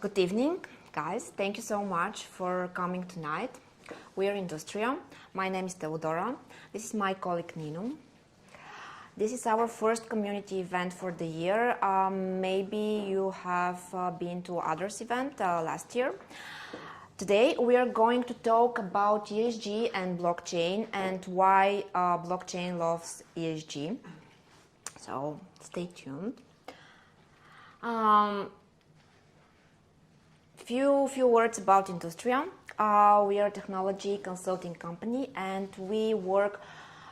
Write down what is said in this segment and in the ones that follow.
Good evening, guys. Thank you so much for coming tonight. We are Industria. My name is Teodora. This is my colleague Nino. This is our first community event for the year. Maybe you have been to others event last year. Today we are going to talk about ESG and blockchain and why blockchain loves ESG. So stay tuned. Few words about Industria. We are a technology consulting company and we work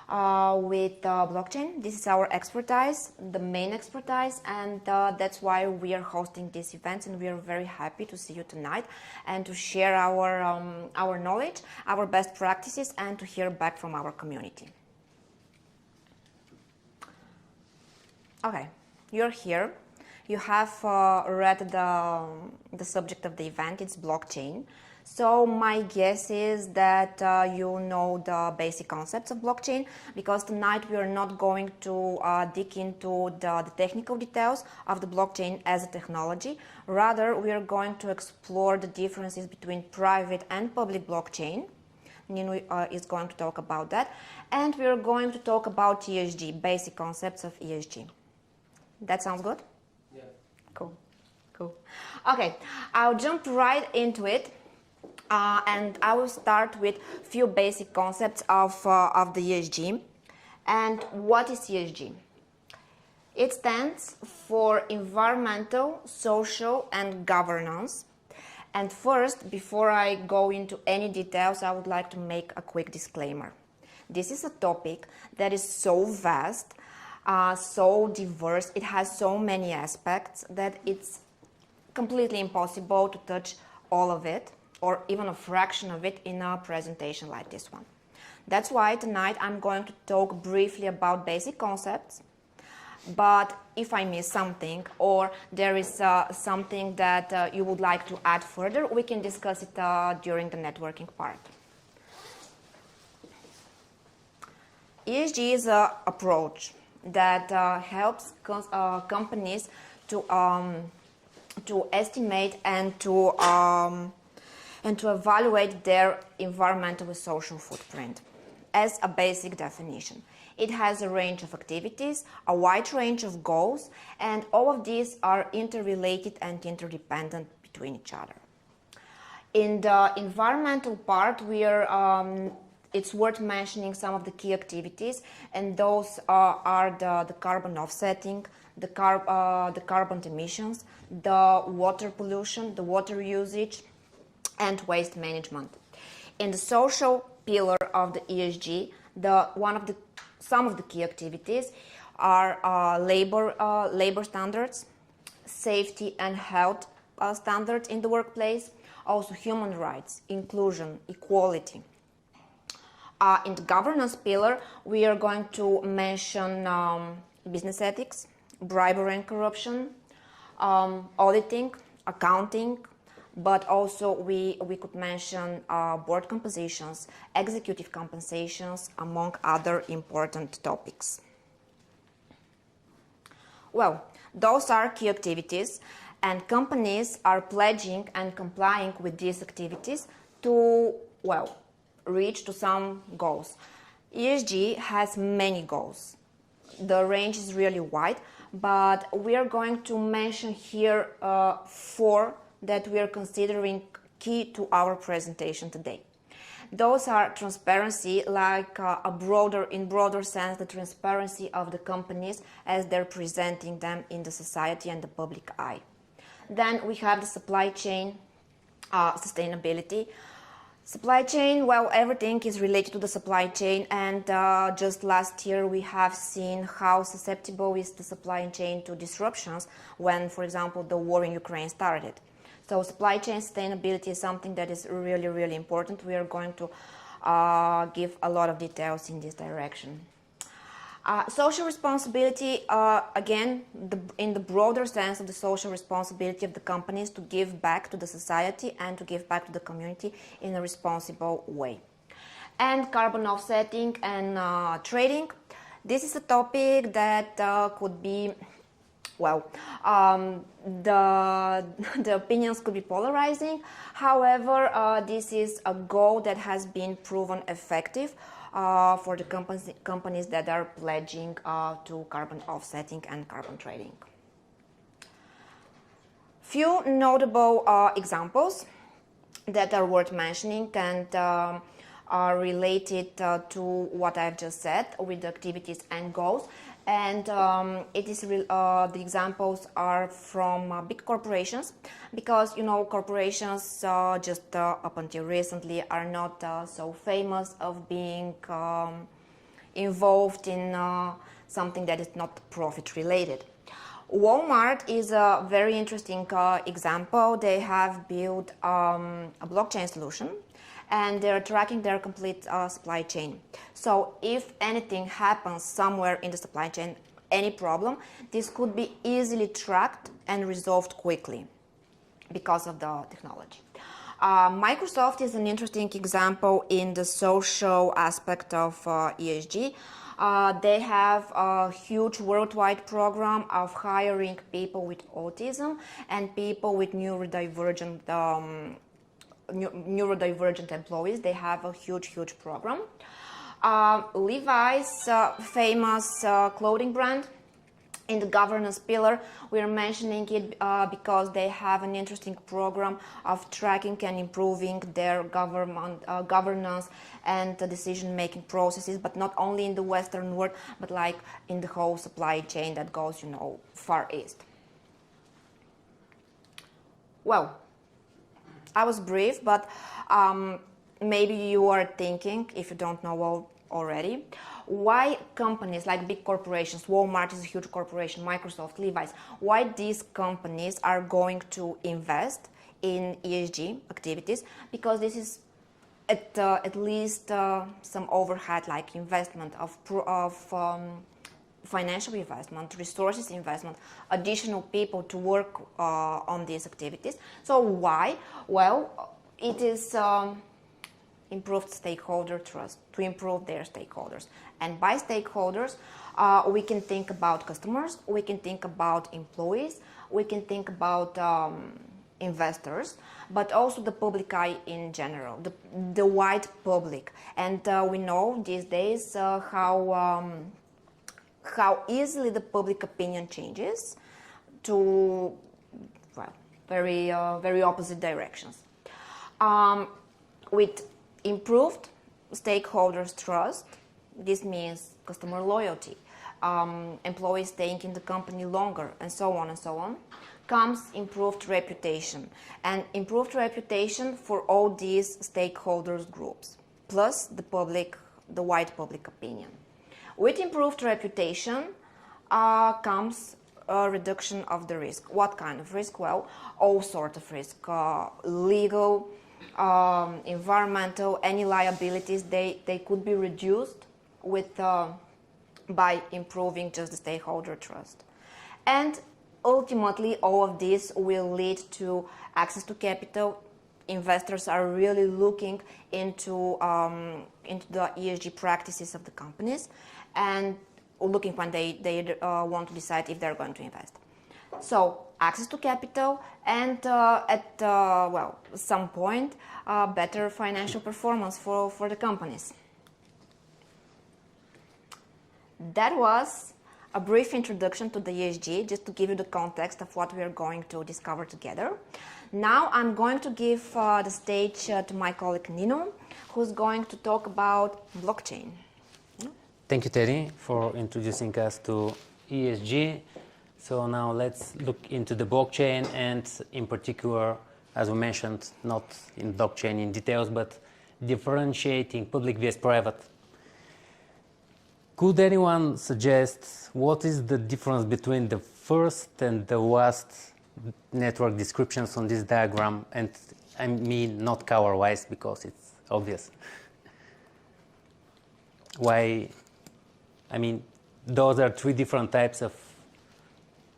with blockchain. This is our expertise, the main expertise, and that's why we are hosting these events, and we are very happy to see you tonight and to share our knowledge, our best practices, and to hear back from our community. Okay, you're here. You have read the subject of the event, it's blockchain. So my guess is that you know the basic concepts of blockchain, because tonight we are not going to dig into the technical details of the blockchain as a technology. Rather, we are going to explore the differences between private and public blockchain. Nino is going to talk about that. And we are going to talk about ESG, basic concepts of ESG. That sounds good? Yeah. Cool. Okay, I'll jump right into it. And I will start with a few basic concepts of the ESG. And what is ESG? It stands for environmental, social, and governance. And first, before I go into any details, I would like to make a quick disclaimer. This is a topic that is so vast, so diverse, it has so many aspects that it's completely impossible to touch all of it, or even a fraction of it in a presentation like this one. That's why tonight I'm going to talk briefly about basic concepts, but if I miss something or there is something that you would like to add further, we can discuss it during the networking part. ESG is an approach that helps companies to estimate and to evaluate their environmental and social footprint as a basic definition. It has a range of activities, a wide range of goals, and all of these are interrelated and interdependent between each other. In the environmental part, it's worth mentioning some of the key activities, and those are the carbon offsetting, the carbon emissions, the water pollution, the water usage, and waste management. In the social pillar of the ESG, some of the key activities are labor standards, safety and health standards in the workplace, also human rights, inclusion, equality. In the governance pillar, we are going to mention business ethics, bribery and corruption, auditing, accounting, but also we could mention board compositions, executive compensations, among other important topics. Well, those are key activities, and companies are pledging and complying with these activities to, reach to some goals. ESG has many goals. The range is really wide, but we are going to mention here 4 that we are considering key to our presentation today. Those are transparency, like in broader sense, the transparency of the companies as they're presenting them in the society and the public eye. Then we have the supply chain sustainability. Supply chain, everything is related to the supply chain, and just last year we have seen how susceptible is the supply chain to disruptions when, for example, the war in Ukraine started. So supply chain sustainability is something that is really, really important. We are going to give a lot of details in this direction. Social responsibility, again, in the broader sense of the social responsibility of the companies to give back to the society and to give back to the community in a responsible way. And carbon offsetting and trading. This is a topic that could be Well, the opinions could be polarizing. However, this is a goal that has been proven effective for the companies that are pledging to carbon offsetting and carbon trading. Few notable examples that are worth mentioning and are related to what I've just said with the activities and goals. And the examples are from big corporations, because corporations just up until recently are not so famous of being involved in something that is not profit related. Walmart is a very interesting example. They have built a blockchain solution, and they're tracking their complete supply chain. So if anything happens somewhere in the supply chain, any problem, this could be easily tracked and resolved quickly because of the technology. Microsoft is an interesting example in the social aspect of ESG. They have a huge worldwide program of hiring people with autism and people with neurodivergent employees. They have a huge program. Levi's, famous clothing brand, in the governance pillar, we are mentioning it because they have an interesting program of tracking and improving their governance and the decision-making processes, but not only in the Western world, but like in the whole supply chain that goes, far east. Well, I was brief, but maybe you are thinking, if you don't know already, why companies like big corporations, Walmart is a huge corporation, Microsoft, Levi's, why these companies are going to invest in ESG activities? Because this is at least some overhead, like investment of financial investment, resources investment, additional people to work on these activities. So why? Well, it is improved stakeholder trust, to improve their stakeholders. And by stakeholders, we can think about customers, we can think about employees, we can think about investors, but also the public eye in general, the wide public. And we know these days how easily the public opinion changes to, well, very opposite directions. With improved stakeholders' trust, this means customer loyalty, employees staying in the company longer, and so on, comes improved reputation. And improved reputation for all these stakeholders groups, plus the wide public opinion. With improved reputation comes a reduction of the risk. What kind of risk? Well, all sorts of risk, legal, environmental, any liabilities, they could be reduced with by improving just the stakeholder trust. And ultimately, all of this will lead to access to capital. Investors are really looking into the ESG practices of the companies and looking when they want to decide if they're going to invest. So access to capital and at some point better financial performance for the companies. That was a brief introduction to the ESG, just to give you the context of what we are going to discover together. Now I'm going to give the stage to my colleague Nino, who's going to talk about blockchain. Thank you, Terry, for introducing us to ESG. So now let's look into the blockchain and in particular, as we mentioned, not in blockchain in details, but differentiating public vs private. Could anyone suggest what is the difference between the first and the last network descriptions on this diagram? And I mean not color-wise, because it's obvious. Why? I mean, those are three different types of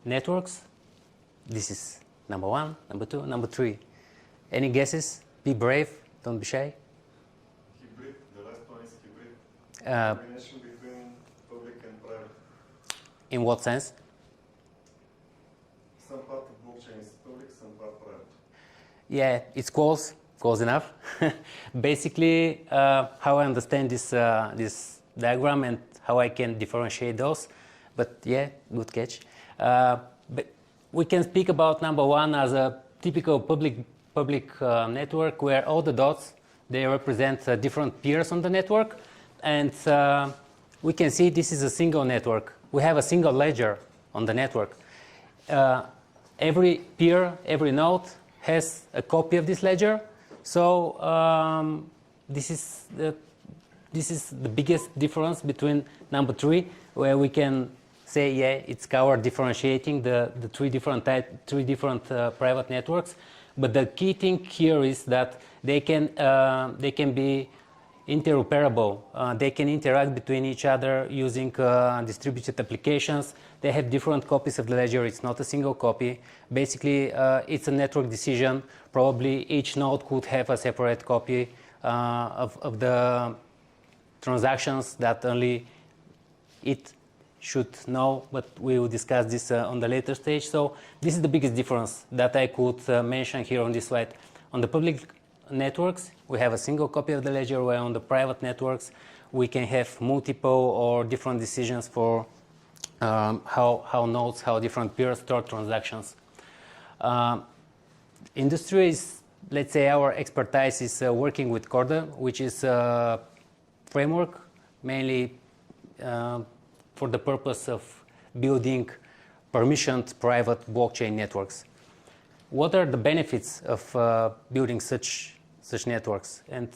networks. This is number one, number two, number three. Any guesses? Be brave, don't be shy. Hybrid, the last one is hybrid. Combination between public and private. In what sense? yeah, it's close enough. Basically, how I understand this diagram and how I can differentiate those. But yeah, good catch. But we can speak about number one as a typical public network where all the dots, they represent different peers on the network. And we can see this is a single network. We have a single ledger on the network. Every peer, every node has a copy of this ledger. So this is the biggest difference between number three, where we can say, yeah, it's covered differentiating the three different private networks. But the key thing here is that they can be interoperable. They can interact between each other using distributed applications. They have different copies of the ledger. It's not a single copy. Basically, it's a network decision. Probably each node could have a separate copy of the transactions that only it should know, but we will discuss this on the later stage. So this is the biggest difference that I could mention here on this slide. On the public networks, we have a single copy of the ledger, where on the private networks, we can have multiple or different decisions for how nodes, how different peers store transactions. Industry is, let's say, our expertise is working with Corda, which is a framework mainly for the purpose of building permissioned private blockchain networks. What are the benefits of building such networks, and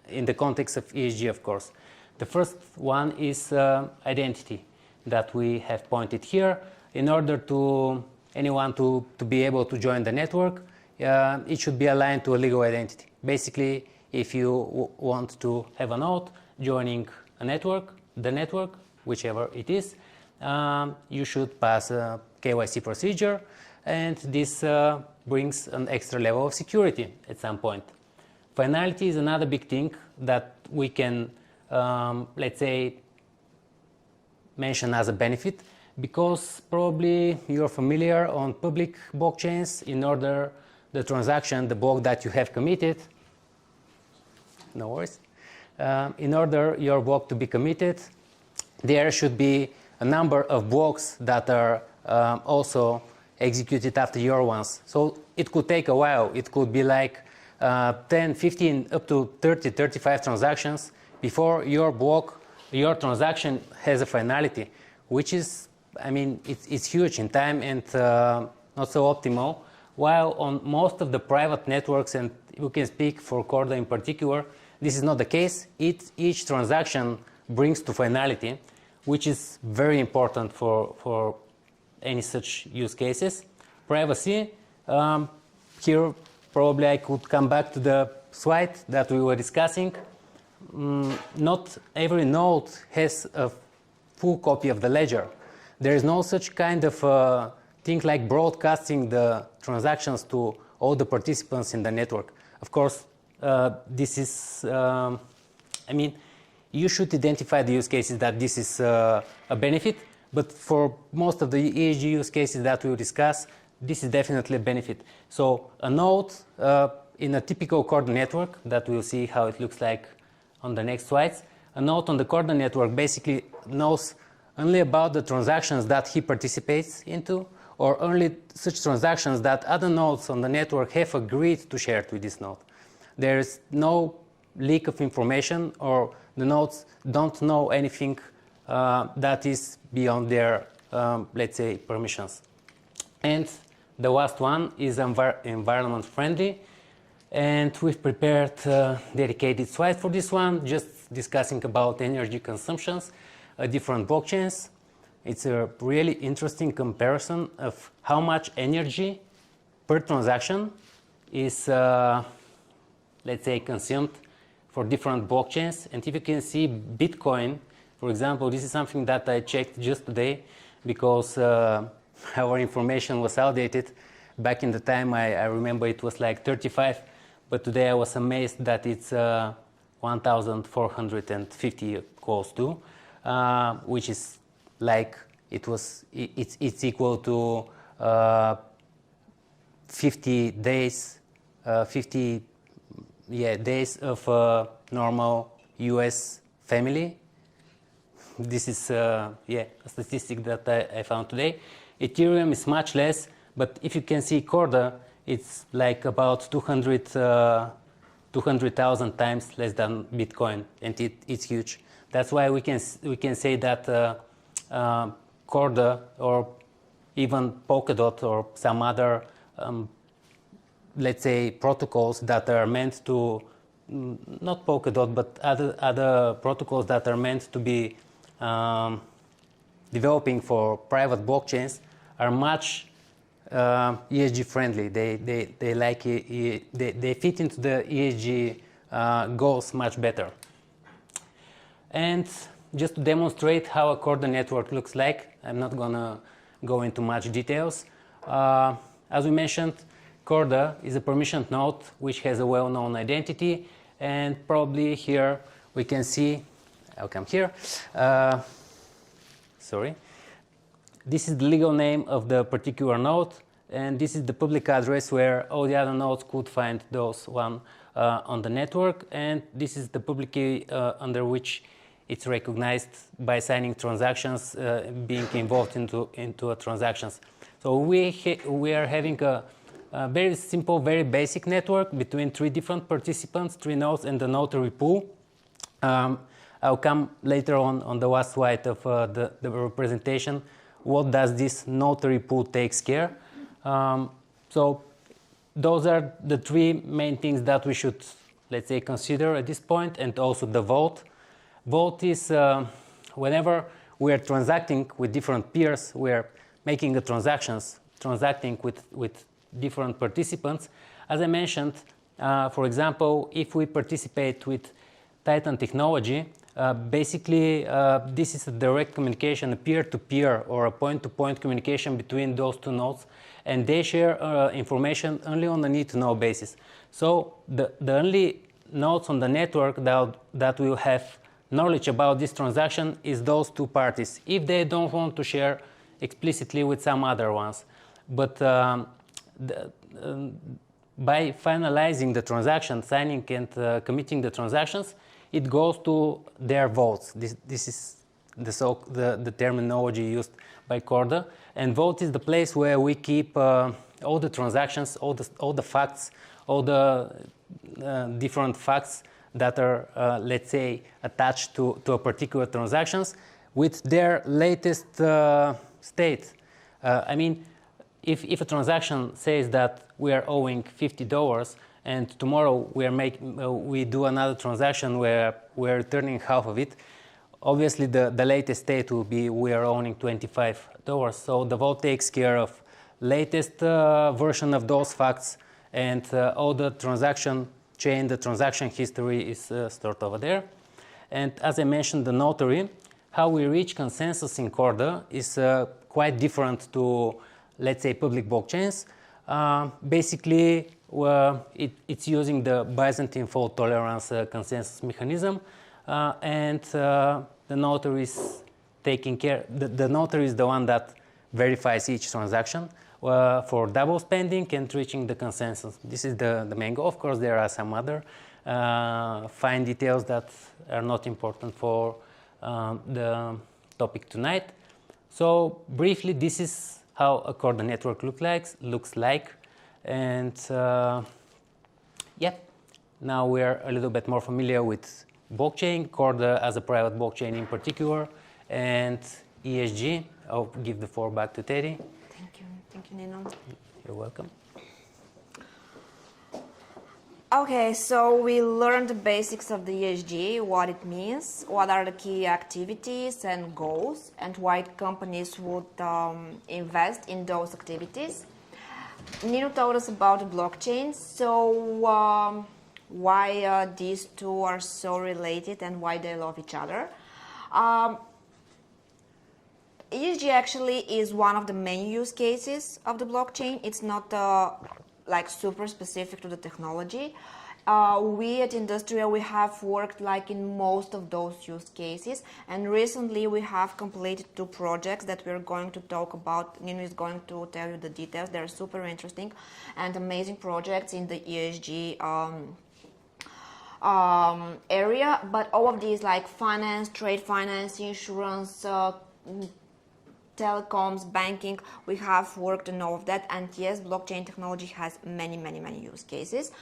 in the context of ESG, of course? The first one is identity that we have pointed here. In order to anyone to be able to join the network, it should be aligned to a legal identity. Basically, if you want to have a node joining a network, the network, whichever it is, you should pass a KYC procedure, and this brings an extra level of security at some point. Finality is another big thing that we can, let's say, mention as a benefit, because probably you're familiar on public blockchains. In order the transaction, the block that you have committed, no worries, in order your block to be committed, there should be a number of blocks that are also executed after your ones. So it could take a while. It could be like 10, 15, up to 30, 35 transactions before your block, your transaction has a finality, which is, I mean, it's huge in time and not so optimal. While on most of the private networks, and we can speak for Corda in particular, this is not the case. Each transaction brings to finality, which is very important for any such use cases. Privacy, here probably I could come back to the slide that we were discussing. Not every node has a full copy of the ledger. There is no such kind of thing like broadcasting the transactions to all the participants in the network. Of course, this is, I mean, you should identify the use cases that this is a benefit, but for most of the ESG use cases that we will discuss, this is definitely a benefit. So a node in a typical Corda network, that we'll see how it looks like on the next slides, a node on the Corda network basically knows only about the transactions that he participates into, or only such transactions that other nodes on the network have agreed to share with this node. There is no leak of information, or the nodes don't know anything that is beyond their, let's say, permissions. And the last one is environment friendly. And we've prepared a dedicated slide for this one, just discussing about energy consumptions, different blockchains. It's a really interesting comparison of how much energy per transaction is, let's say, consumed for different blockchains. And if you can see Bitcoin, for example, this is something that I checked just today, because our information was outdated. Back in the time, I remember it was like 35, but today I was amazed that it's 1,450 close to, which is like it's equal to 50 days 50 days of normal US family. This is a statistic that I found today. Ethereum is much less, but if you can see Corda, it's like about 200,000 times less than Bitcoin, and it's huge. That's why we can say that Corda or even Polkadot or some other let's say protocols that are meant to not Polkadot but other protocols that are meant to be developing for private blockchains are much ESG friendly. They like they fit into the ESG goals much better. And just to demonstrate how a Corda network looks like, I'm not gonna go into much details. As we mentioned, Corda is a permissioned node which has a well-known identity, and probably here we can see, I'll come here, sorry. This is the legal name of the particular node, and this is the public address where all the other nodes could find those one on the network, and this is the public key under which it's recognized by signing transactions, being involved into transactions. So we are having a very simple, very basic network between three different participants, three nodes, and the notary pool. I'll come later on the last slide of the representation. What does this notary pool takes care? So those are the three main things that we should, let's say, consider at this point, and also the vote. Vote is whenever we are transacting with different peers, we are making the transacting with different participants. As I mentioned, for example, if we participate with Titan technology, basically this is a direct communication, a peer-to-peer or a point-to-point communication between those two nodes, and they share information only on a need-to-know basis. So the only nodes on the network that will have knowledge about this transaction is those two parties, if they don't want to share explicitly with some other ones. But by finalizing the transaction, signing and committing the transactions, it goes to their votes. This is the terminology used by Corda. And vote is the place where we keep all the transactions, all the facts, all the different facts that are, let's say, attached to a particular transactions with their latest state. I mean, if a transaction says that we are owing $50 and tomorrow we do another transaction where we're returning half of it, obviously the latest state will be we are owning $25. So the vote takes care of latest version of those facts, and all the transaction chain, the transaction history is stored over there. And as I mentioned, the notary, how we reach consensus in Corda is quite different to, let's say, public blockchains. Basically, it's using the Byzantine fault tolerance consensus mechanism, and the notary is taking care. The notary is the one that verifies each transaction for double spending and reaching the consensus. This is the main goal. Of course, there are some other fine details that are not important for the topic tonight. So briefly, this is how a Corda network looks like, and now we're a little bit more familiar with blockchain, Corda as a private blockchain in particular, and ESG. I'll give the floor back to Teddy. Thank you, Nino. You're welcome. Okay, so we learned the basics of the ESG, what it means, what are the key activities and goals, and why companies would invest in those activities. Nino told us about the blockchain, so why these two are so related and why they love each other. ESG actually is one of the main use cases of the blockchain. It's not like super specific to the technology, We at Industria, we have worked like in most of those use cases, and recently we have completed 2 projects that we're going to talk about. Nino is going to tell you the details. They're super interesting and amazing projects in the ESG area, but all of these like finance, trade finance, insurance, telecoms, banking, we have worked on all of that, and yes, blockchain technology has many use cases.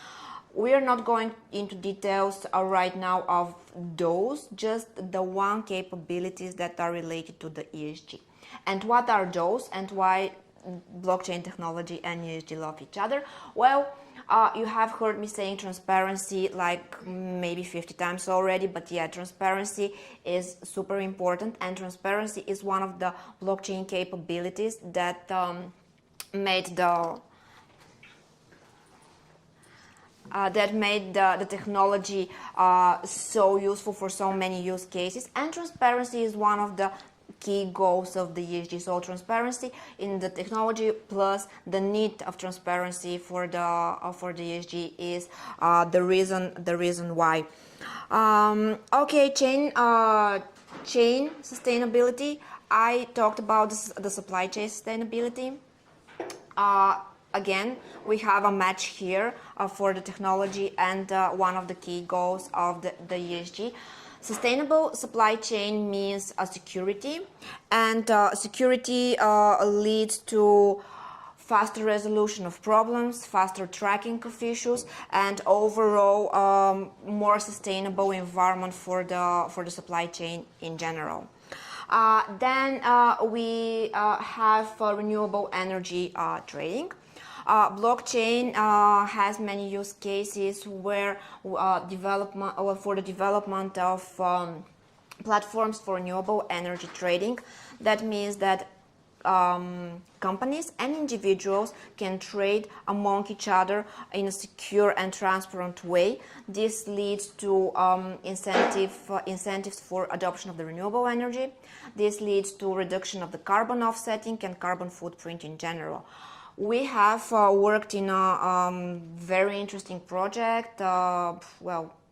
We are not going into details right now of those, just the one capabilities that are related to the ESG. And what are those, and why blockchain technology and ESG love each other? Well, you have heard me saying transparency like maybe 50 times already, but yeah, transparency is super important, and transparency is one of the blockchain capabilities that made the technology so useful for so many use cases. And transparency is one of the key goals of the ESG. So transparency in the technology plus the need of transparency for the ESG is the reason why. Okay, chain sustainability. I talked about the supply chain sustainability. Again, we have a match here for the technology and one of the key goals of the ESG. Sustainable supply chain means security, and security leads to faster resolution of problems, faster tracking of issues, and overall more sustainable environment for the supply chain in general. Then we have renewable energy trading. Blockchain has many use cases where for the development of platforms for renewable energy trading. That means that companies and individuals can trade among each other in a secure and transparent way. This leads to incentives for adoption of the renewable energy. This leads to reduction of the carbon offsetting and carbon footprint in general. We have worked in a very interesting project,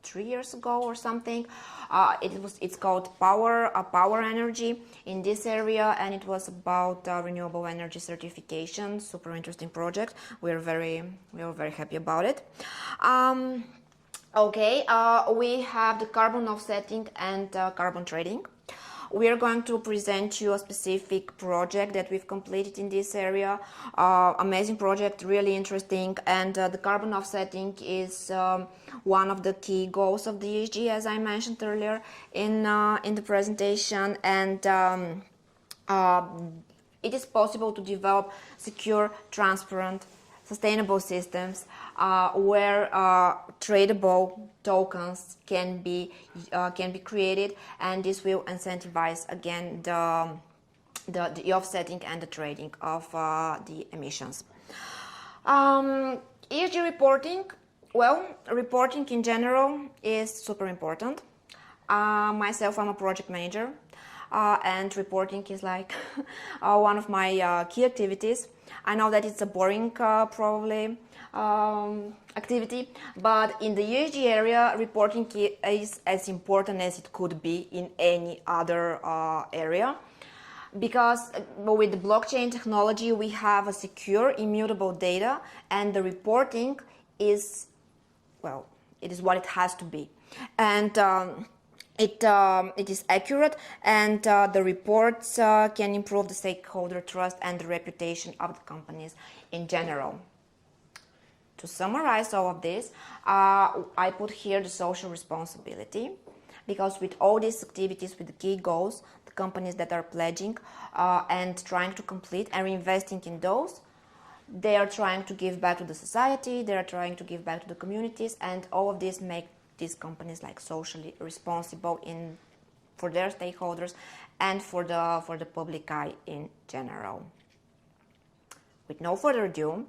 3 years ago or something. It's called Power Energy in this area, and it was about renewable energy certification. Super interesting project. We were very happy about it. Okay, we have the carbon offsetting and carbon trading. We are going to present you a specific project that we've completed in this area. Amazing project, really interesting, and the carbon offsetting is one of the key goals of the ESG, as I mentioned earlier in the presentation. And it is possible to develop secure, transparent, sustainable systems where tradable tokens can be created, and this will incentivize again the offsetting and the trading of the emissions. ESG reporting. Well, reporting in general is super important. Myself, I'm a project manager, and reporting is like one of my key activities. I know that it's a boring probably activity, but in the ESG area, reporting is as important as it could be in any other area. Because with the blockchain technology, we have a secure, immutable data, and the reporting is, well, it is what it has to be. And it is accurate, and the reports can improve the stakeholder trust and the reputation of the companies in general. To summarize all of this, I put here the social responsibility, because with all these activities, with the key goals, the companies that are pledging and trying to complete and reinvesting in those, they are trying to give back to the society, they are trying to give back to the communities, and all of this make these companies like socially responsible for their stakeholders and for the public eye in general. With no further ado,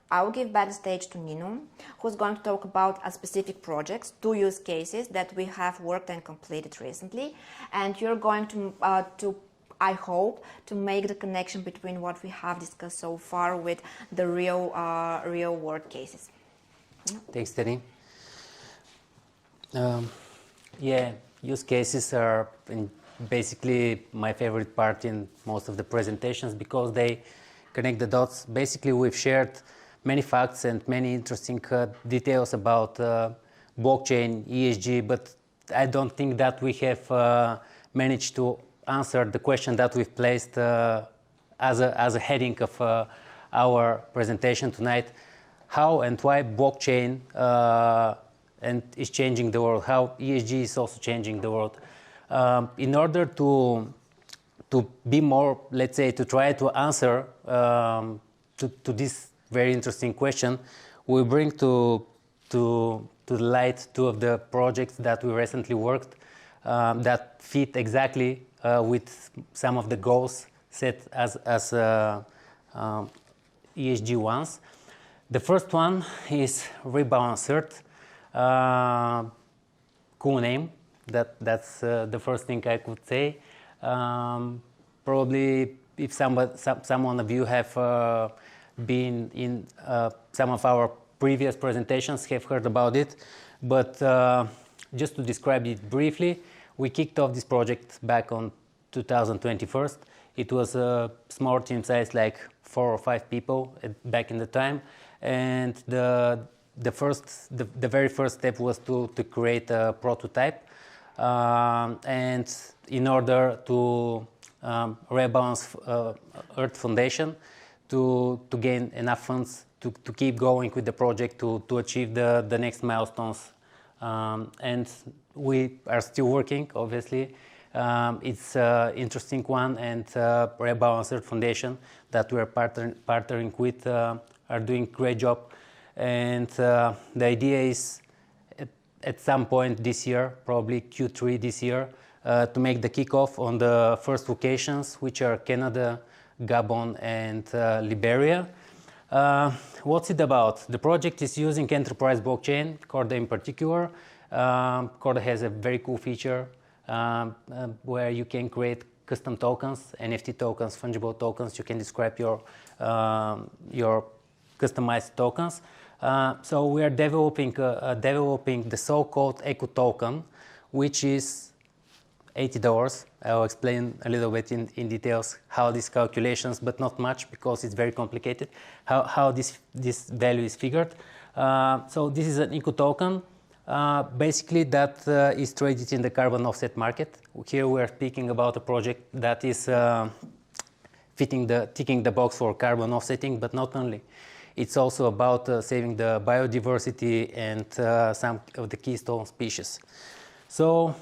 I will give back the stage to Nino, who's going to talk about a specific projects, 2 use cases that we have worked and completed recently, and you're going to I hope, to make the connection between what we have discussed so far with the real world cases. Thanks, Terry. Yeah, use cases are basically my favorite part in most of the presentations because they connect the dots. Basically, we've shared many facts and many interesting details about blockchain, ESG, but I don't think that we have managed to answer the question that we've placed as a heading of our presentation tonight. How and why blockchain and is changing the world, how ESG is also changing the world. In order to be more, let's say, to try to answer to this very interesting question, we bring to the light two of the projects that we recently worked that fit exactly with some of the goals set as ESG ones. The first one is Rebalancers. Cool name. That's the first thing I could say. Probably if someone of you have been in some of our previous presentations, have heard about it. But just to describe it briefly, we kicked off this project back on 2021. It was a small team size, like 4 or 5 people back in the time, and the very first step was to create a prototype, and in order to rebalance Earth Foundation to gain enough funds to keep going with the project to achieve the next milestones, and we are still working, obviously. It's an interesting one, and Rebalancers Foundation that we are partnering with are doing a great job. And the idea is at some point this year, probably Q3 this year, to make the kickoff on the first locations, which are Canada, Gabon, and Liberia. What's it about? The project is using enterprise blockchain, Corda in particular. Corda has a very cool feature where you can create custom tokens, NFT tokens, fungible tokens. You can describe your customized tokens. So we are developing the so-called Eco token, which is $80. I'll explain a little bit in details how these calculations, but not much because it's very complicated, how this value is figured. So this is an Eco token. Basically, that is traded in the carbon offset market. Here we are speaking about a project that is ticking the box for carbon offsetting, but not only. It's also about saving the biodiversity and some of the keystone species. So,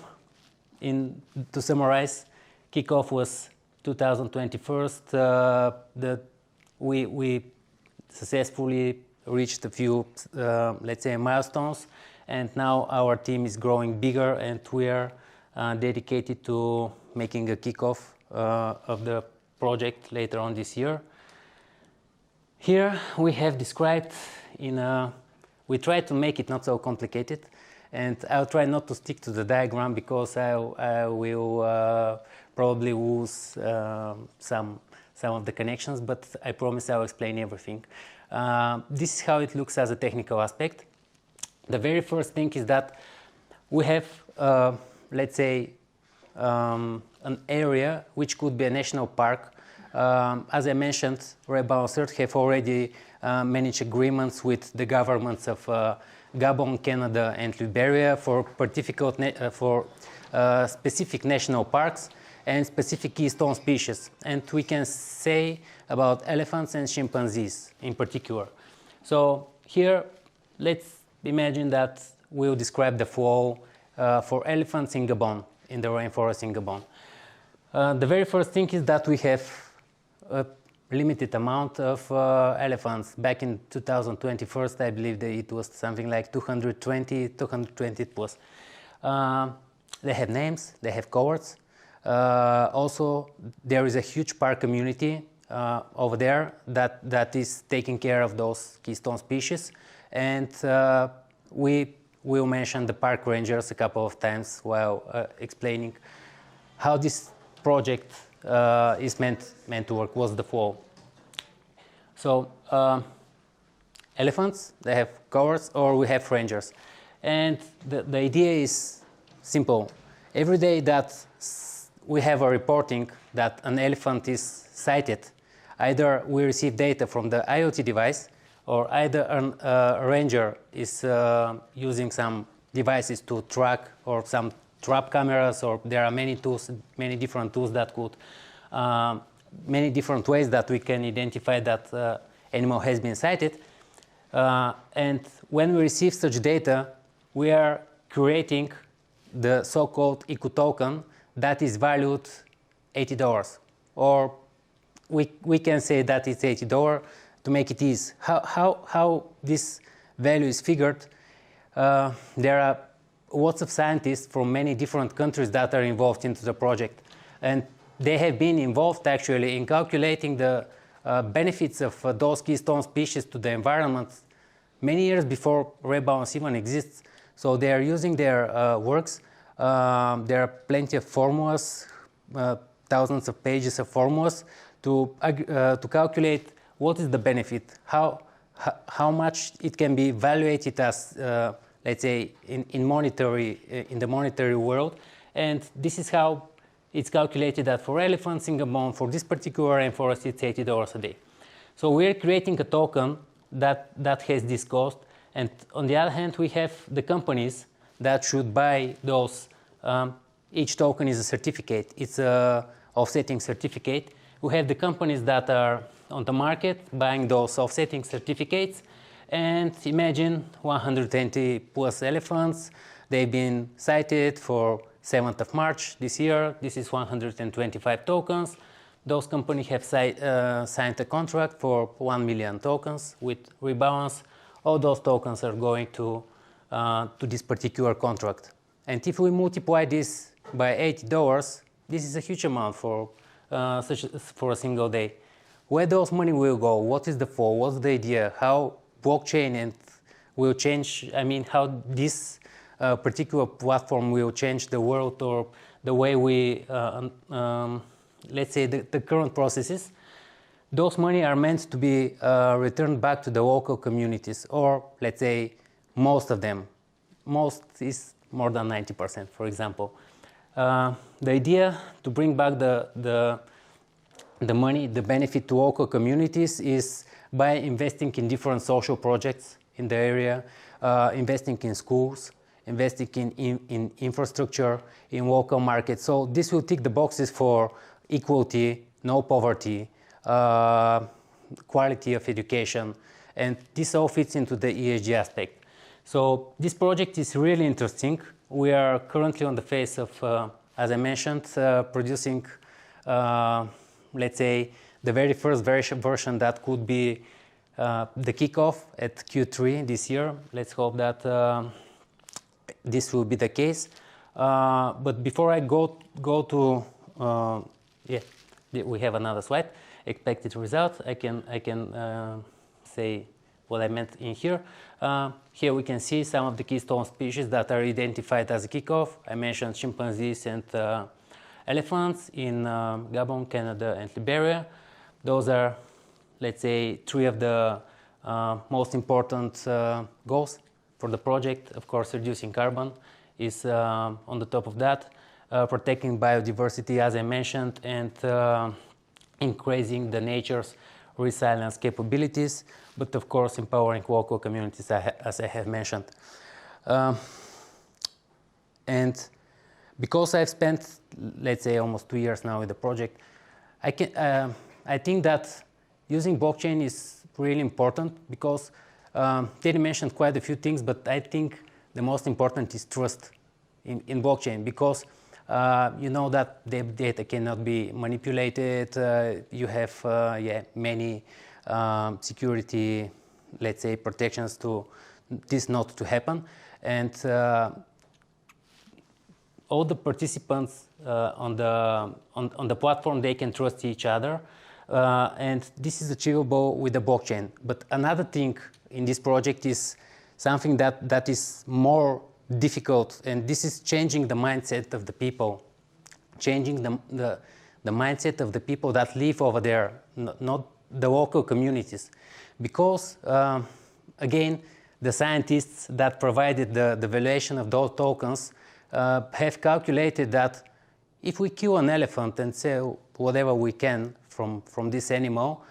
to summarize, kickoff was 2021. We successfully reached a few, let's say, milestones. And now our team is growing bigger, and we are dedicated to making a kickoff of the project later on this year. Here we have described we try to make it not so complicated, and I'll try not to stick to the diagram because I will probably lose some of the connections, but I promise I'll explain everything. This is how it looks as a technical aspect. The very first thing is that we have, let's say, an area which could be a national park. As I mentioned, Rebalancers have already managed agreements with the governments of Gabon, Canada, and Liberia for specific national parks and specific keystone species. And we can say about elephants and chimpanzees in particular. So here, let's imagine that we'll describe the flow for elephants in Gabon, in the rainforest in Gabon. The very first thing is that we have a limited amount of elephants. Back in 2021, I believe that it was something like 220 plus. They have names, they have cohorts. Also, there is a huge park community over there that is taking care of those keystone species. And we will mention the park rangers a couple of times while explaining how this project is meant to work, what's the flow. So elephants, they have cohorts, or we have rangers. And the idea is simple. Every day that we have a reporting that an elephant is sighted, either we receive data from the IoT device, or either a ranger is using some devices to track, or some trap cameras, or there are many tools, many different tools that could, many different ways that we can identify that animal has been sighted. And when we receive such data, we are creating the so-called eco token that is valued $80, or we can say that it's $80 to make it easy. How this value is figured? There are lots of scientists from many different countries that are involved into the project, and they have been involved actually in calculating the benefits of those keystone species to the environment many years before Rebalance even exists. So they are using their works. There are plenty of formulas, thousands of pages of formulas to calculate what is the benefit, how much it can be evaluated as, let's say, in the monetary world. And this is how it's calculated that for elephants in Gabon, for this particular rainforest, it's $80 a day. So we're creating a token that has this cost. And on the other hand, we have the companies that should buy those. Each token is a certificate. It's an offsetting certificate. We have the companies that are on the market buying those offsetting certificates. And imagine 120 plus elephants. They've been sighted for 7th of March this year. This is 125 tokens. Those companies have signed a contract for 1 million tokens with Rebalance. All those tokens are going to this particular contract. And if we multiply this by $80, this is a huge amount for a single day. Where those money will go? What is the flow? What's the idea? How blockchain and will change? I mean, how this particular platform will change the world, or the way we, let's say, the current processes. Those money are meant to be returned back to the local communities, or let's say most of them. Most is more than 90%, for example. The idea to bring back the money, the benefit to local communities, is by investing in different social projects in the area, investing in schools, investing in infrastructure, in local markets. So this will tick the boxes for equality, no poverty, quality of education, and this all fits into the ESG aspect. So this project is really interesting. We are currently on the phase of, as I mentioned, producing, let's say, the very first version that could be the kickoff at Q3 this year. Let's hope that this will be the case. But before I go to, we have another slide. Expected results. I can say what I meant in here. Here we can see some of the keystone species that are identified as a kickoff. I mentioned chimpanzees and elephants in Gabon, Canada, and Liberia. Those are, let's say, three of the most important goals for the project. Of course, reducing carbon is on the top of that. Protecting biodiversity, as I mentioned, and increasing the nature's resilience capabilities, but of course empowering local communities, as I have mentioned. And because I've spent, let's say, almost 2 years now with the project, I think that using blockchain is really important, because Teddy mentioned quite a few things, but I think the most important is trust in blockchain, because you know that the data cannot be manipulated. You have many security, let's say, protections to this not to happen, and all the participants on the platform, they can trust each other, and this is achievable with the blockchain. But another thing in this project is something that is more difficult, and this is changing the mindset of the people, changing the mindset of the people that live over there, not the local communities, because again, the scientists that provided the valuation of those tokens have calculated that if we kill an elephant and sell whatever we can from this animal,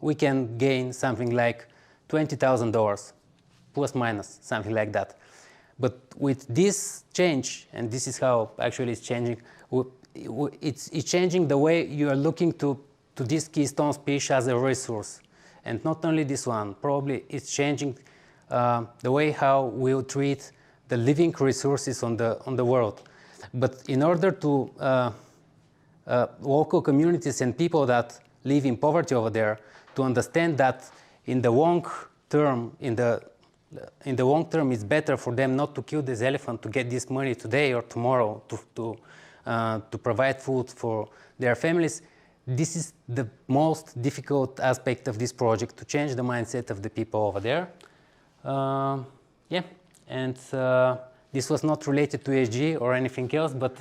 we can gain something like $20,000, plus minus, something like that. But with this change, and this is how actually it's changing, it's changing the way you are looking to this keystone species as a resource. And not only this one, probably it's changing the way how we'll treat the living resources on the world. But in order to local communities and people that live in poverty over there to understand that in the long term, in the long term, it's better for them not to kill this elephant to get this money today or tomorrow to provide food for their families. This is the most difficult aspect of this project, to change the mindset of the people over there. Yeah, and this was not related to ESG or anything else, but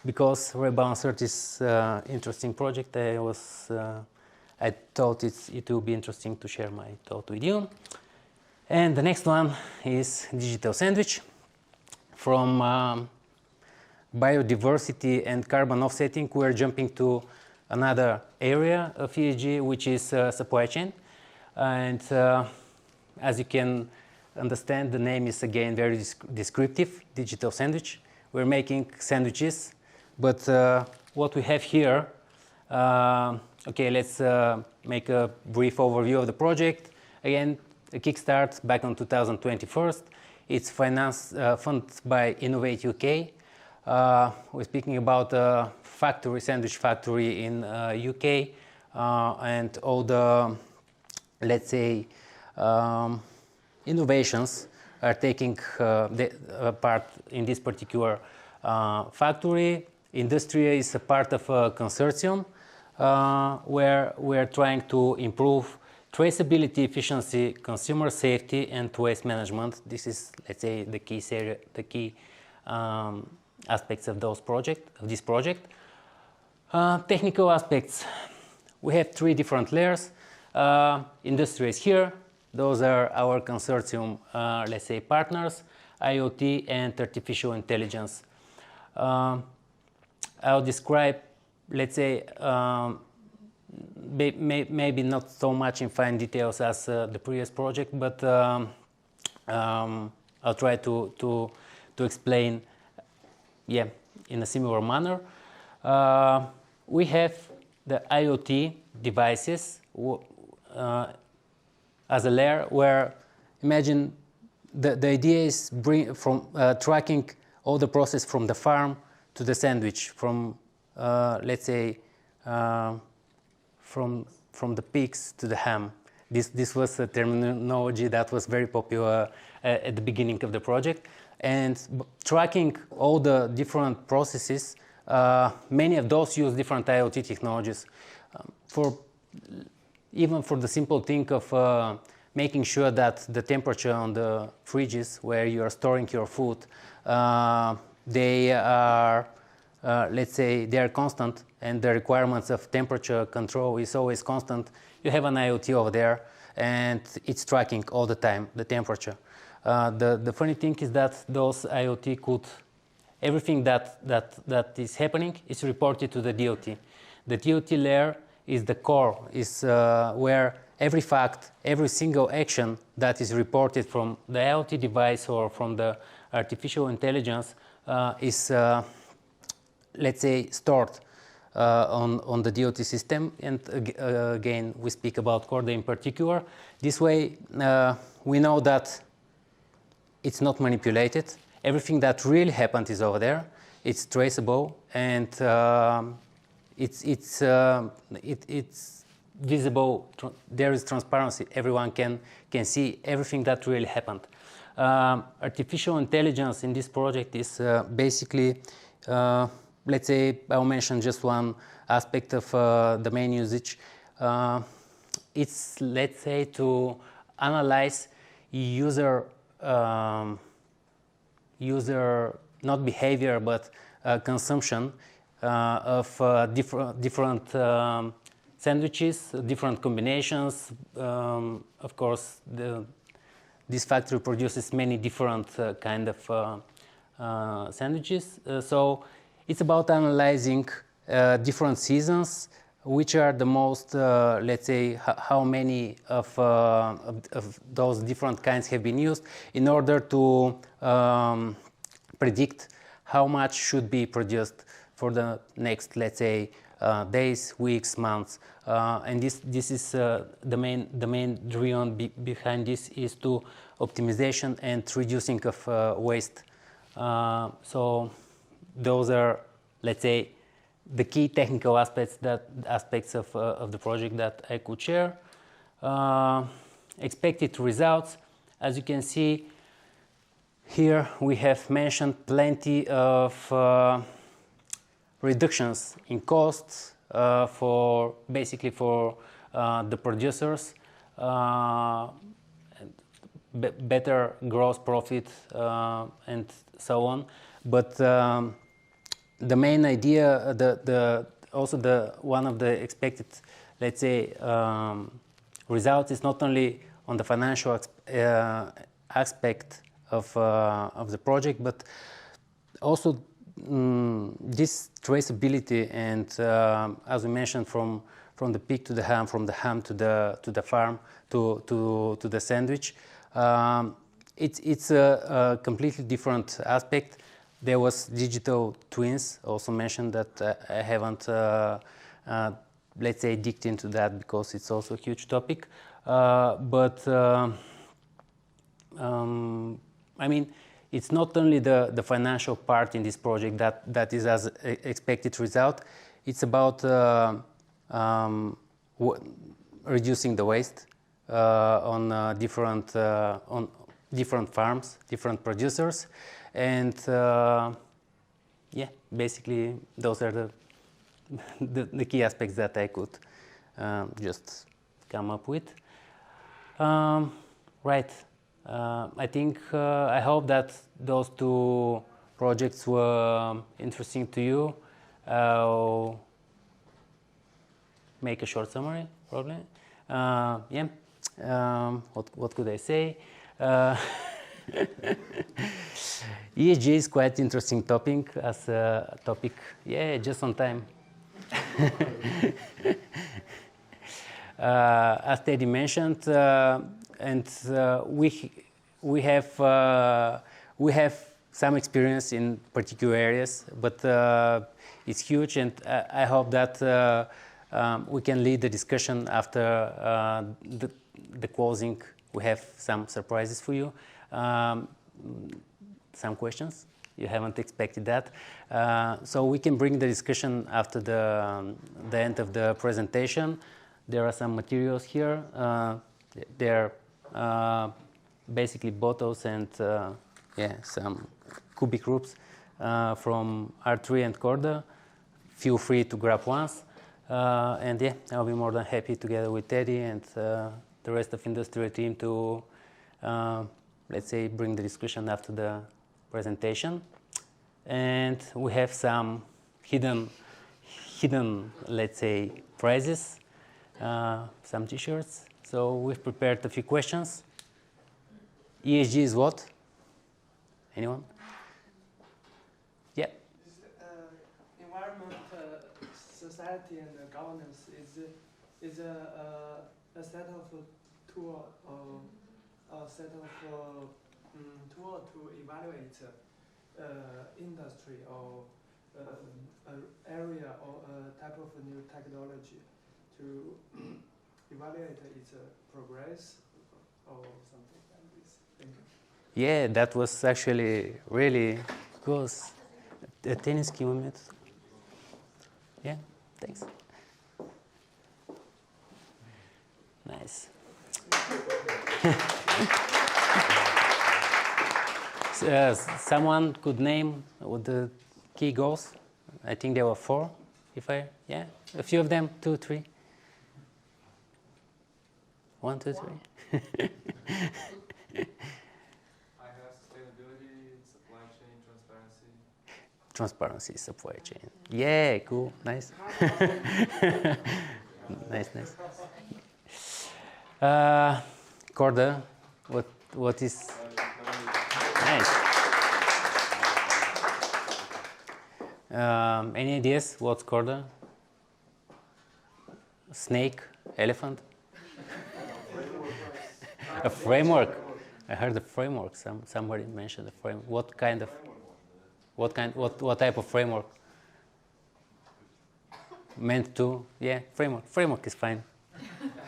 because Rebalancers is an interesting project, I thought it will be interesting to share my thought with you. And the next one is digital sandwich. From biodiversity and carbon offsetting, we're jumping to another area of ESG, which is supply chain. And as you can understand, the name is again very descriptive, digital sandwich. We're making sandwiches, but what we have here, okay, let's make a brief overview of the project. Again, a kickstart back on 2021. It's funded by Innovate UK. We're speaking about a factory, sandwich factory in UK, and all the, let's say, innovations are taking part in this particular factory. Industria is a part of a consortium where we're trying to improve traceability, efficiency, consumer safety, and waste management. This is, let's say, the key aspects of this project. Technical aspects. We have 3 different layers. Industry is here. Those are our consortium, let's say, partners, IoT and artificial intelligence. I'll describe, let's say, maybe not so much in fine details as the previous project, but I'll try to explain, yeah, in a similar manner. We have the IoT devices as a layer where, imagine the idea is tracking all the process from the farm to the sandwich, from let's say from the pigs to the ham. This was a terminology that was very popular at the beginning of the project, and tracking all the different processes. Many of those use different IoT technologies. Even for the simple thing of making sure that the temperature on the fridges where you are storing your food, they are, let's say, they are constant, and the requirements of temperature control is always constant. You have an IoT over there, and it's tracking all the time the temperature. The funny thing is that those IoT could, everything that is happening is reported to the DOT. The DOT layer is the core, is where every fact, every single action that is reported from the IoT device or from the artificial intelligence is, let's say, stored on the DOT system. And again, we speak about Corda in particular. This way, we know that it's not manipulated. Everything that really happened is over there. It's traceable, and it's visible. There is transparency. Everyone can see everything that really happened. Artificial intelligence in this project is basically, let's say, I'll mention just one aspect of the main usage. It's, let's say, to analyze user not behavior, but consumption of different sandwiches, different combinations. Of course, this factory produces many different kind of sandwiches. So it's about analyzing different seasons, which are the most, let's say, how many of those different kinds have been used in order to predict how much should be produced for the next, let's say, days, weeks, months. And this is the main reason behind this is to optimization and reducing of waste. So those are, let's say, the key technical aspects of the project that I could share. Expected results, as you can see here, we have mentioned plenty of reductions in costs for basically for the producers, better gross profit and so on. But the main idea, also one of the expected, let's say, results is not only on the financial aspect of the project, but also this traceability and, as we mentioned, from the pig to the ham, from the ham to the farm to the sandwich. It's a completely different aspect. There was digital twins also mentioned that I haven't, let's say, digged into that because it's also a huge topic. But I mean, it's not only the financial part in this project that is as expected result. It's about reducing the waste on different farms, different producers. And yeah, basically those are the key aspects that I could just come up with. Right. I think I hope that those two projects were interesting to you. I'll make a short summary, probably. Yeah. What could I say? ESG is quite interesting topic as a topic. Yeah, just on time. As Teddy mentioned, and we have some experience in particular areas, but it's huge, and I hope that we can lead the discussion after the closing. We have some surprises for you. Some questions. You haven't expected that. So we can bring the discussion after the end of the presentation. There are some materials here. They're basically bottles and yeah, some cubic groups from R3 and Corda. Feel free to grab ones. And yeah, I'll be more than happy together with Teddy and the rest of Industria team to, let's say, bring the discussion after the presentation. And we have some hidden, let's say, prizes, some t-shirts. So we've prepared a few questions. ESG is what? Anyone? Yeah. Environment, society, and governance is a set of tool or a set of tool to evaluate industry or an area or a type of new technology to evaluate its progress or something like this. Thank you. Yeah, that was actually really good. A tennis moment. Yeah, thanks. Nice. Someone could name what the key goals? I think there were 4, yeah, a few of them, 2, 3. 1, 2, 3. I have sustainability, supply chain, transparency. Transparency, supply chain. Yeah, cool, nice. Nice. Corda, what is nice. Any ideas? What's Corda? Snake, elephant? A framework. I heard a framework. Somebody mentioned a framework. What type of framework? Meant to? Yeah, framework. Framework is fine.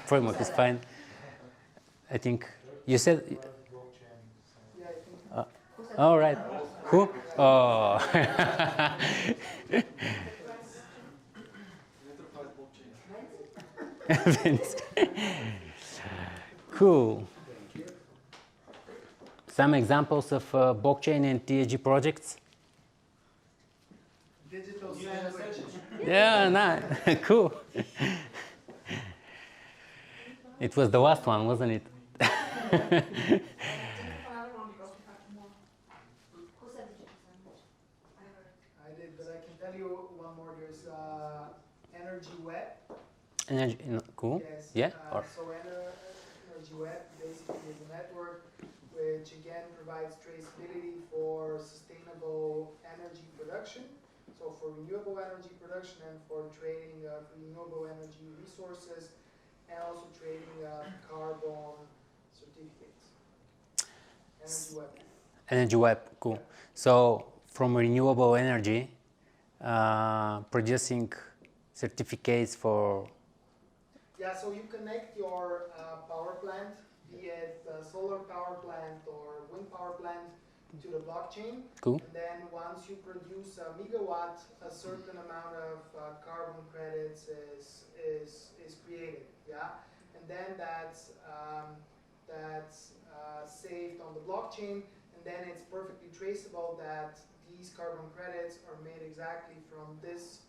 Framework is fine. I think you said. All right. Who? Oh. Cool. Some examples of blockchain and TSG projects? Digital sandwich. Yeah, nice. Cool. It was the last one, wasn't it? I did, but I can tell you one more. There's Energy Web. Energy, cool. Yes. Yeah. So Energy Web basically is a network which again provides traceability for sustainable energy production. So for renewable energy production and for trading renewable energy resources, and also trading carbon certificates. Energy Web. Energy Web, cool. So from renewable energy, producing certificates for. Yeah, so you connect your power plant, be it a solar power plant or wind power plant, to the blockchain. Cool. And then once you produce a megawatt, a certain amount of carbon credits is created. Yeah, and then that's saved on the blockchain, and then it's perfectly traceable that these carbon credits are made exactly from this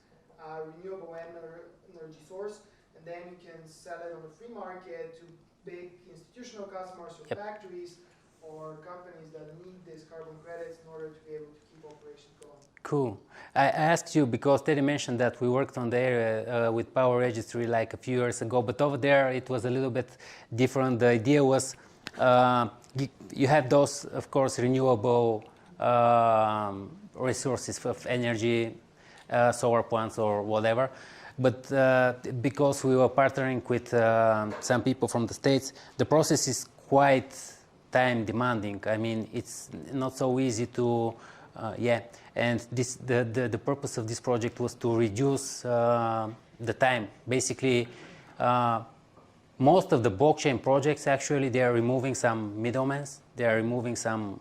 renewable energy source. And then you can sell it on the free market to big institutional customers or factories or companies that need these carbon credits in order to be able to keep operations going. Cool. I asked you because Teddy mentioned that we worked on the area with Power Registry like a few years ago, but over there it was a little bit different. The idea was you have those, of course, renewable resources of energy, solar plants or whatever. But because we were partnering with some people from the States, the process is quite time demanding. I mean, it's not so easy to, and the purpose of this project was to reduce the time. Basically, most of the blockchain projects, actually, they are removing some middlemen. They are removing some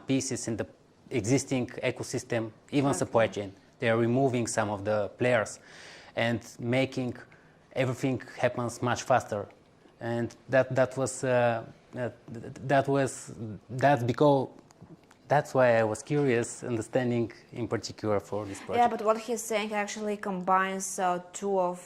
pieces in the existing ecosystem, even supply chain. They are removing some of the players and making everything happens much faster. And that's why I was curious, understanding in particular for this project. Yeah, but what he's saying actually combines two of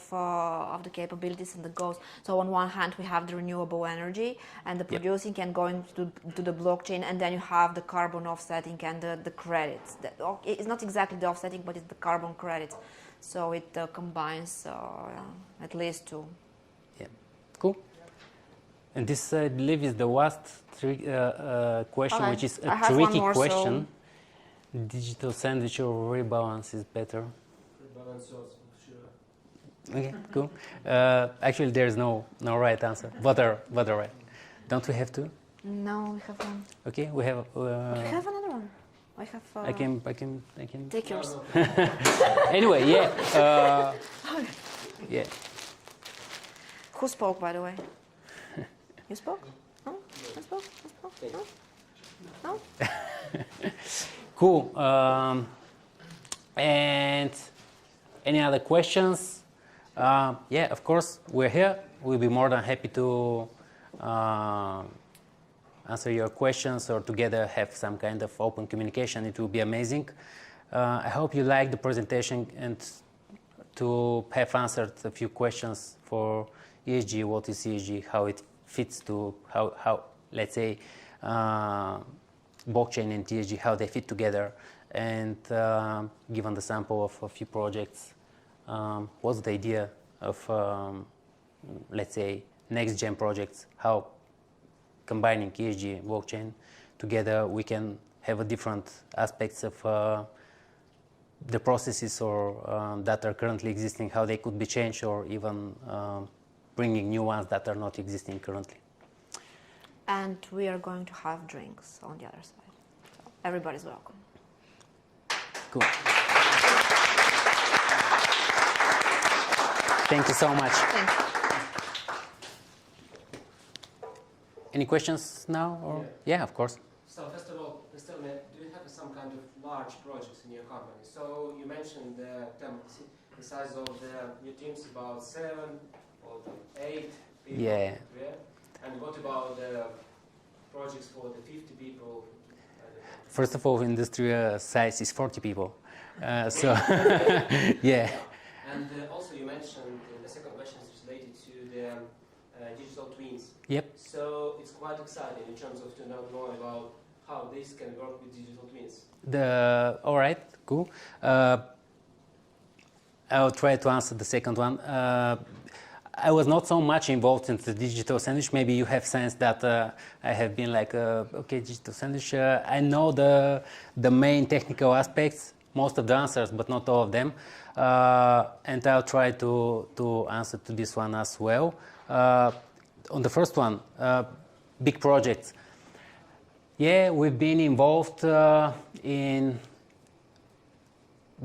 the capabilities and the goals. So on one hand, we have the renewable energy and the producing and going to the blockchain, and then you have the carbon offsetting and the credits. It's not exactly the offsetting, but it's the carbon credits. So it combines at least two. Yeah, cool. And this, I believe, is the last question, Okay. which is I a have one tricky more, question. Digital sandwich or rebalance is better? Rebalancers, sure. Okay, cool. Actually, there is no right answer. But right. Don't we have two? No, we have one. Okay, we have. We have another one. I have. I can. Take yours. Anyway, yeah. Yeah. Who spoke, by the way? You spoke? No? I spoke? No? Cool. And any other questions? Yeah, of course, we're here. We'll be more than happy to answer your questions or together have some kind of open communication. It will be amazing. I hope you liked the presentation and to have answered a few questions for ESG, what is ESG, how it fits to how let's say, blockchain and TSG, how they fit together, and given the sample of a few projects, what's the idea of, let's say, next-gen projects, how combining ESG blockchain together, we can have a different aspects of the processes or that are currently existing, how they could be changed, or even bringing new ones that are not existing currently. And we are going to have drinks on the other side. So everybody's welcome. Cool. Thank you so much. Thank you. Any questions now? Or? Yeah, of course. So first of all, Mr. Elmer, do you have some kind of large projects in your company? So you mentioned the size of your teams about 7 or 8 people. Yeah. And what about the projects for the 50 people? First of all, Industria size is 40 people. So, yeah. And also you mentioned the second question is related to the digital twins. Yep. So it's quite exciting in terms of to know more about how this can work with digital twins. All right, cool. I'll try to answer the second one. I was not so much involved in the digital sandwich. Maybe you have sensed that I have been like, okay, digital sandwich. I know the main technical aspects, most of the answers, but not all of them. And I'll try to answer to this one as well. On the first one, big projects. Yeah, we've been involved in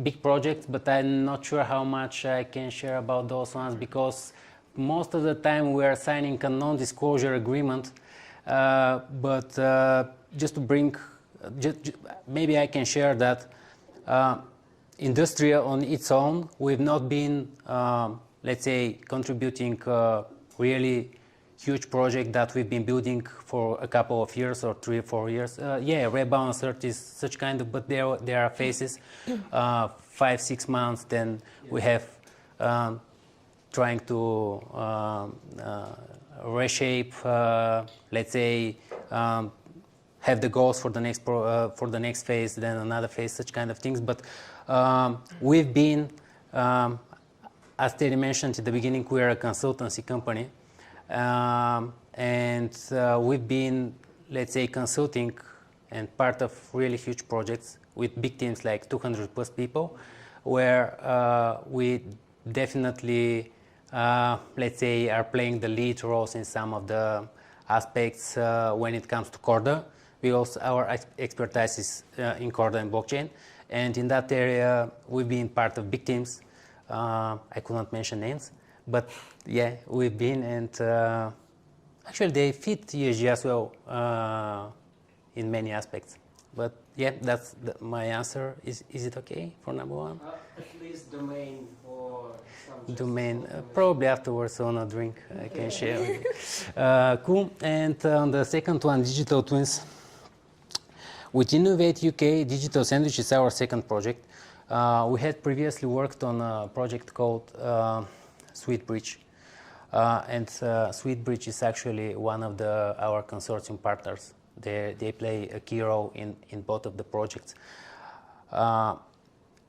big projects, but I'm not sure how much I can share about those ones because most of the time we are signing a non-disclosure agreement. But just to bring, maybe I can share that Industria on its own, we've not been, let's say, contributing really huge project that we've been building for a couple of years or 3 or 4 years. Yeah, Rebalancers is such kind of, but there are phases, 5-6 months. Then we have trying to reshape, let's say, have the goals for the next phase, then another phase, such kind of things. But we've been, as Terry mentioned at the beginning, we are a consultancy company. And we've been, let's say, consulting and part of really huge projects with big teams like 200 plus people, where we definitely, let's say, are playing the lead roles in some of the aspects when it comes to Corda. Our expertise is in Corda and blockchain. And in that area, we've been part of big teams. I could not mention names. But yeah, we've been, and actually they fit ESG as well in many aspects. But yeah, that's my answer. Is it okay for number one? At least domain or some domain. Probably afterwards on a drink I can share with you. Cool. And on the second one, digital twins. With Innovate UK, Digital Sandwich is our second project. We had previously worked on a project called SweetBridge, and SweetBridge is actually one of our consortium partners. They play a key role in both of the projects.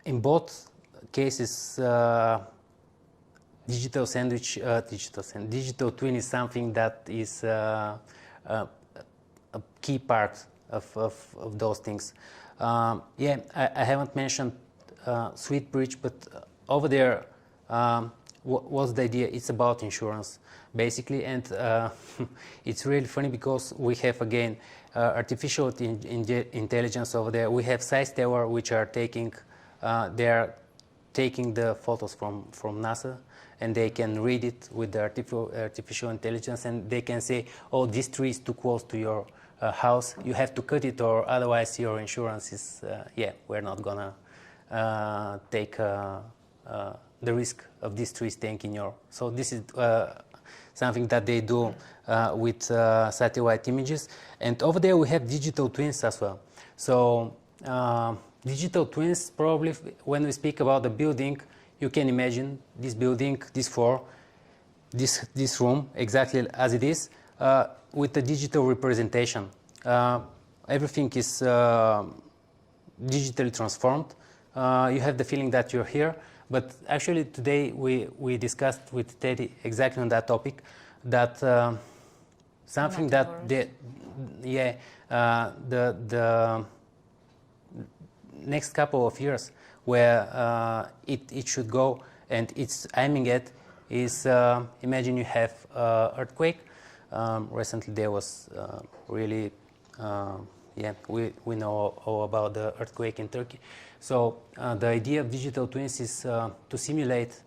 In both cases, digital twin is something that is a key part of those things. Yeah, I haven't mentioned SweetBridge, but over there, what's the idea? It's about insurance, basically, and it's really funny because we have, again, artificial intelligence over there. We have SciSteller, which are taking the photos from NASA, and they can read it with the artificial intelligence, and they can say, oh, this tree is too close to your house, you have to cut it, or otherwise your insurance is, yeah, we're not gonna take the risk of this tree staying in your. So this is something that they do with satellite images. And over there we have digital twins as well. So digital twins, probably when we speak about the building, you can imagine this building, this floor, this room, exactly as it is, with the digital representation. Everything is digitally transformed. You have the feeling that you're here. But actually today we discussed with Teddy exactly on that topic, that something that the next couple of years where it should go and it's aiming at is imagine you have earthquake. Recently there was really we know all about the earthquake in Turkey. So the idea of digital twins is to simulate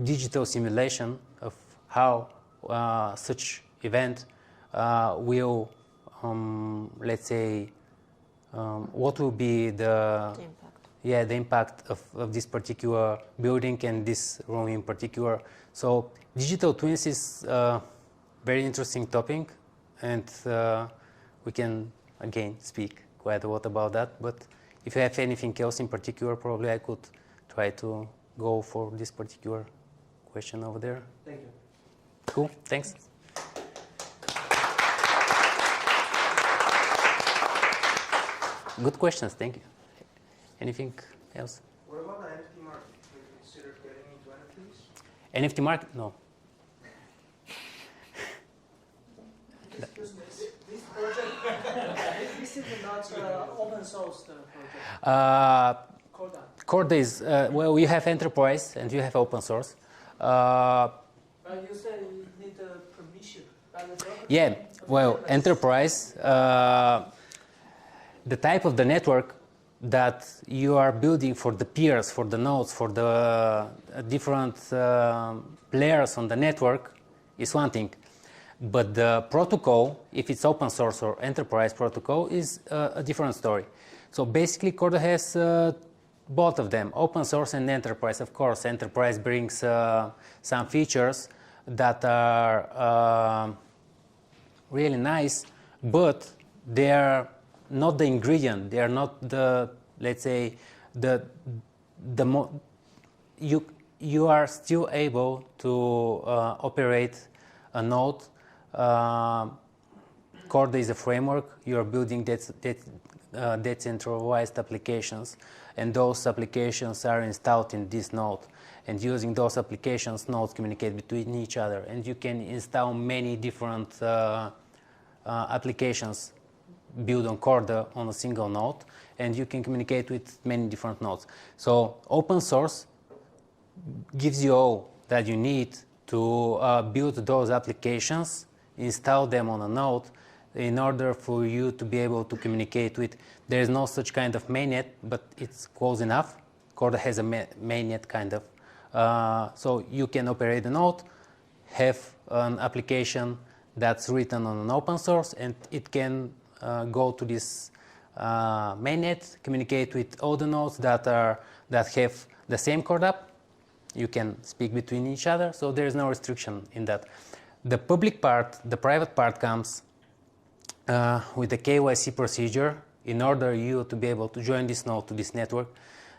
digital simulation of how such event will, let's say, what will be the impact of this particular building and this room in particular. So digital twins is a very interesting topic, and we can again speak quite a lot about that. But if you have anything else in particular, probably I could try to go for this particular question over there. Thank you. Cool, thanks. Good questions, thank you. Anything else? What about the NFT market? Have you considered getting into NFTs? NFT market? No. This project, This is not open source project. Corda. Corda is, well, you have enterprise and you have open source. But you said you need a permission. Yeah, well, enterprise, the type of the network that you are building for the peers, for the nodes, for the different players on the network is one thing. But the protocol, if it's open source or enterprise protocol, is a different story. So basically, Corda has both of them, open source and enterprise. Of course, enterprise brings some features that are really nice, but they are not the ingredient. They are not the, let's say, you are still able to operate a node. Corda is a framework. You are building decentralized applications, and those applications are installed in this node. And using those applications, nodes communicate between each other. And you can install many different applications built on Corda on a single node, and you can communicate with many different nodes. So open source gives you all that you need to build those applications, install them on a node in order for you to be able to communicate with. There is no such kind of mainnet, but it's close enough. Corda has a mainnet kind of. So you can operate a node, have an application that's written on an open source, and it can go to this mainnet, communicate with all the nodes that have the same Corda app. You can speak between each other, so there is no restriction in that. The public part, the private part comes with the KYC procedure. In order you to be able to join this node to this network,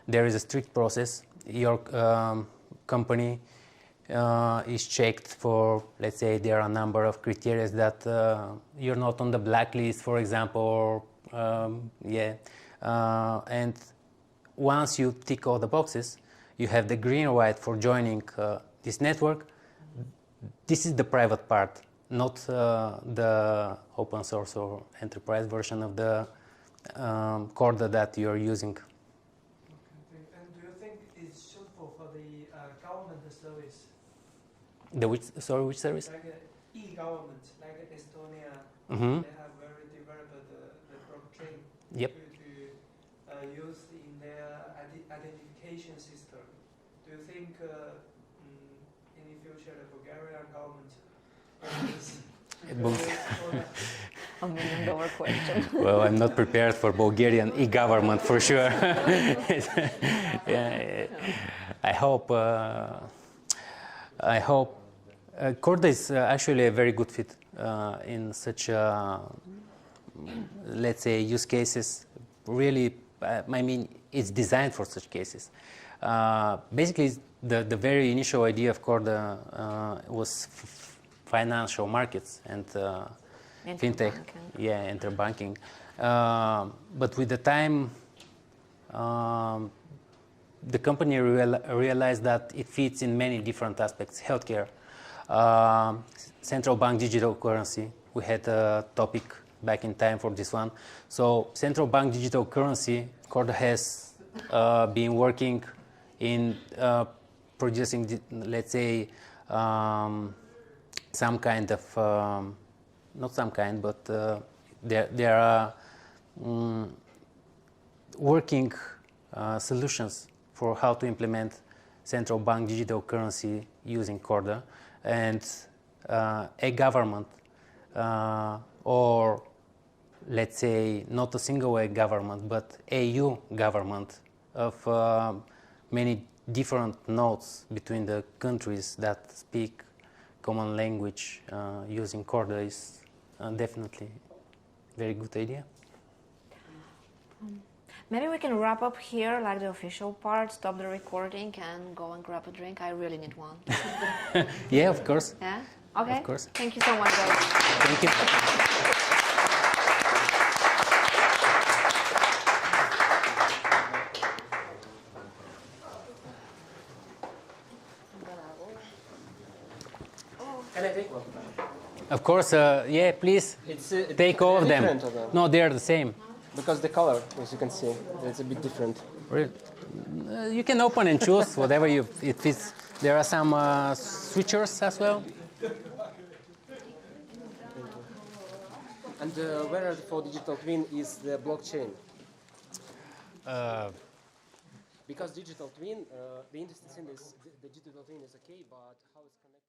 there is a strict process. Your company is checked for, let's say, there are a number of criteria that you're not on the blacklist, for example, and once you tick all the boxes, you have the green light for joining this network. This is the private part, not the open source or enterprise version of the Corda that you're using. Okay. And do you think it's suitable for the government service? Which service? Like e-government, like Estonia, Mm-hmm. they have very developed the blockchain Yep. to use in their identification system. Do you think in the future the Bulgarian government $1 million question. Well, I'm not prepared for Bulgarian e-government for sure. I hope. Corda is actually a very good fit in such, let's say, use cases. Really, I mean, it's designed for such cases. Basically, the very initial idea of Corda was financial markets and fintech, interbanking. But with the time, the company realized that it fits in many different aspects: healthcare, central bank digital currency. We had a topic back in time for this one. So central bank digital currency, Corda has been working in producing, let's say, some kind of, not some kind, but there are working solutions for how to implement central bank digital currency using Corda, and a government or let's say not a single way government but EU government of many different nodes between the countries that speak common language using Corda is definitely a very good idea. Maybe we can wrap up here, like the official part, stop the recording and go and grab a drink. I really need one. Yeah, of course. Yeah? Okay. Of course. Thank you so much, guys. Thank you. Can I take one? Of course, yeah, please It's take all of them. different of them. No, they are the same. Because the color, as you can see, it's a bit different. You can open and choose whatever it fits. There are some switchers as well. And where for digital twin is the blockchain? Because digital twin, the industry is the digital twin is okay, but how it's connected?